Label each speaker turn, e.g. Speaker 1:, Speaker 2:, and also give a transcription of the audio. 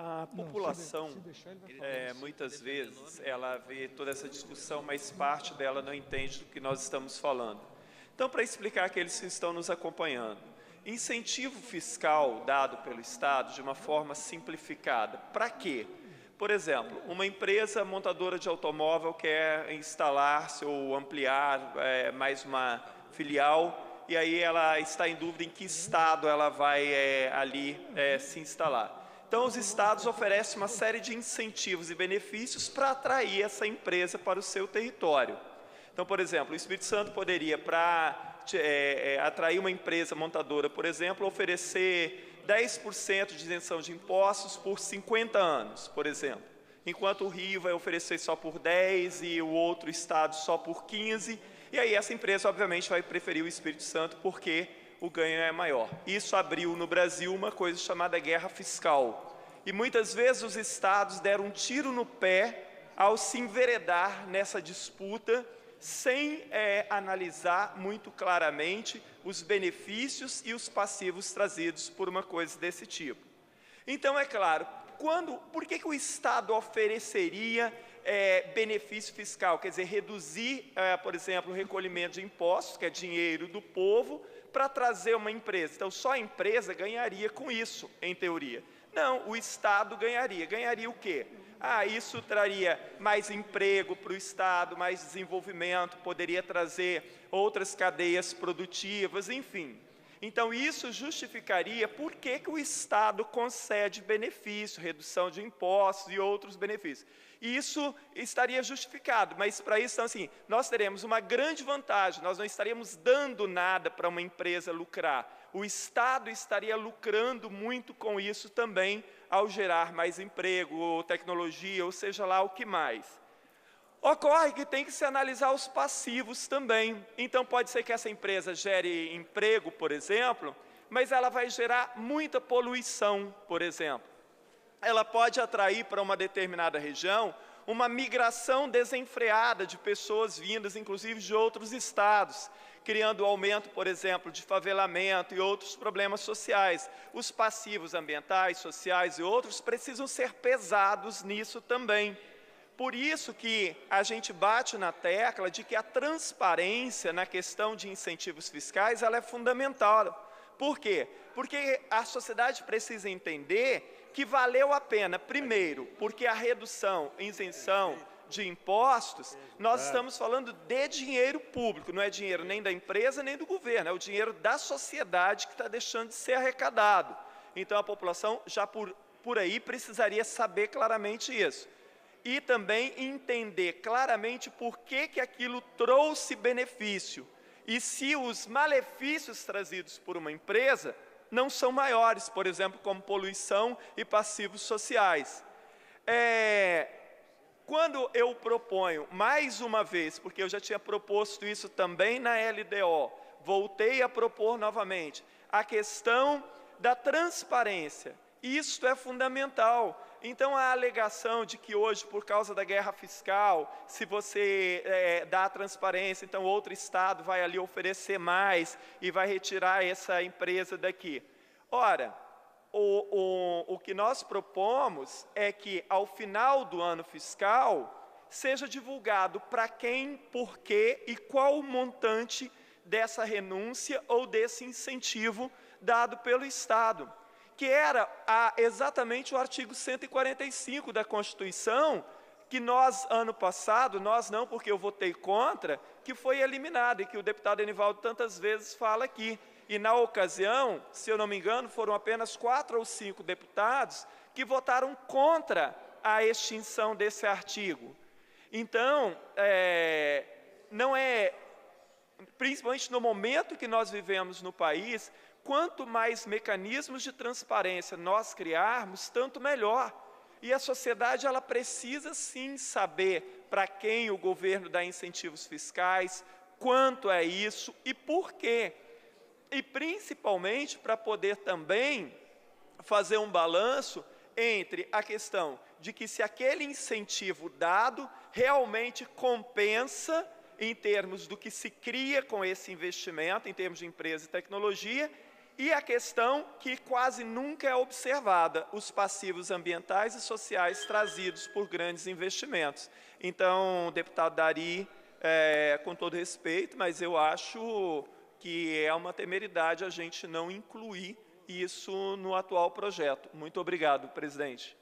Speaker 1: A população, muitas vezes, ela vê toda essa discussão, mas parte dela não entende do que nós estamos falando. Então, para explicar àqueles que estão nos acompanhando, incentivo fiscal dado pelo Estado de uma forma simplificada. Para quê? Por exemplo, uma empresa montadora de automóvel quer instalar-se ou ampliar mais uma filial, e aí ela está em dúvida em que estado ela vai se instalar. Então, os estados oferecem uma série de incentivos e benefícios para atrair essa empresa para o seu território. Então, por exemplo, o Espírito Santo poderia, para atrair uma empresa montadora, por exemplo, oferecer 10% de isenção de impostos por 50 anos, por exemplo. Enquanto o Rio vai oferecer só por 10 e o outro estado só por 15. E aí essa empresa, obviamente, vai preferir o Espírito Santo porque o ganho é maior. Isso abriu no Brasil uma coisa chamada guerra fiscal. E muitas vezes os estados deram um tiro no pé ao se enveredar nessa disputa, sem analisar muito claramente os benefícios e os passivos trazidos por uma coisa desse tipo. Então, é claro, por que o Estado ofereceria benefício fiscal? Quer dizer, reduzir, por exemplo, o recolhimento de impostos, que é dinheiro do povo, para trazer uma empresa. Então, só a empresa ganharia com isso, em teoria. Não, o Estado ganharia. Ganharia o quê? Isso traria mais emprego para o Estado, mais desenvolvimento, poderia trazer outras cadeias produtivas, enfim. Então, isso justificaria por que o Estado concede benefício, redução de impostos e outros benefícios. E isso estaria justificado, mas para isso, então, assim, nós teremos uma grande vantagem, nós não estaríamos dando nada para uma empresa lucrar. O Estado estaria lucrando muito com isso também, ao gerar mais emprego, tecnologia, ou seja lá o que mais. Ocorre que tem que se analisar os passivos também. Então, pode ser que essa empresa gere emprego, por exemplo, mas ela vai gerar muita poluição, por exemplo. Ela pode atrair para uma determinada região uma migração desenfreada de pessoas vindas, inclusive, de outros estados, criando aumento, por exemplo, de favelamento e outros problemas sociais. Os passivos ambientais, sociais e outros precisam ser pesados nisso também. Por isso que a gente bate na tecla de que a transparência na questão de incentivos fiscais ela é fundamental. Por quê? Porque a sociedade precisa entender que valeu a pena, primeiro, porque a redução, isenção de impostos, nós estamos falando de dinheiro público, não é dinheiro nem da empresa nem do governo, é o dinheiro da sociedade que está deixando de ser arrecadado. Então a população já por aí precisaria saber claramente isso. E também entender claramente por que aquilo trouxe benefício. E se os malefícios trazidos por uma empresa não são maiores, por exemplo, como poluição e passivos sociais. Quando eu proponho, mais uma vez, porque eu já tinha proposto isso também na LDO, voltei a propor novamente, a questão da transparência. Isto é fundamental. Então, a alegação de que hoje, por causa da guerra fiscal, se você dá a transparência, então outro estado vai ali oferecer mais e vai retirar essa empresa daqui. Ora, o que nós propomos é que, ao final do ano fiscal, seja divulgado para quem, por quê e qual o montante dessa renúncia ou desse incentivo dado pelo Estado, que era exatamente o artigo 145 da Constituição, que nós, ano passado, nós não, porque eu votei contra, que foi eliminado, e que o deputado Enivaldo tantas vezes fala aqui. E na ocasião, se eu não me engano, foram apenas 4 ou 5 deputados que votaram contra a extinção desse artigo. Então, não é, principalmente no momento que nós vivemos no país, quanto mais mecanismos de transparência nós criarmos, tanto melhor. E a sociedade ela precisa sim saber para quem o governo dá incentivos fiscais, quanto é isso e por quê. E principalmente para poder também fazer um balanço entre a questão de que se aquele incentivo dado realmente compensa em termos do que se cria com esse investimento, em termos de empresa e tecnologia, E a questão que quase nunca é observada, os passivos ambientais e sociais trazidos por grandes investimentos. Então, deputado Dari, com todo respeito, mas eu acho que é uma temeridade a gente não incluir isso no atual projeto. Muito obrigado, presidente.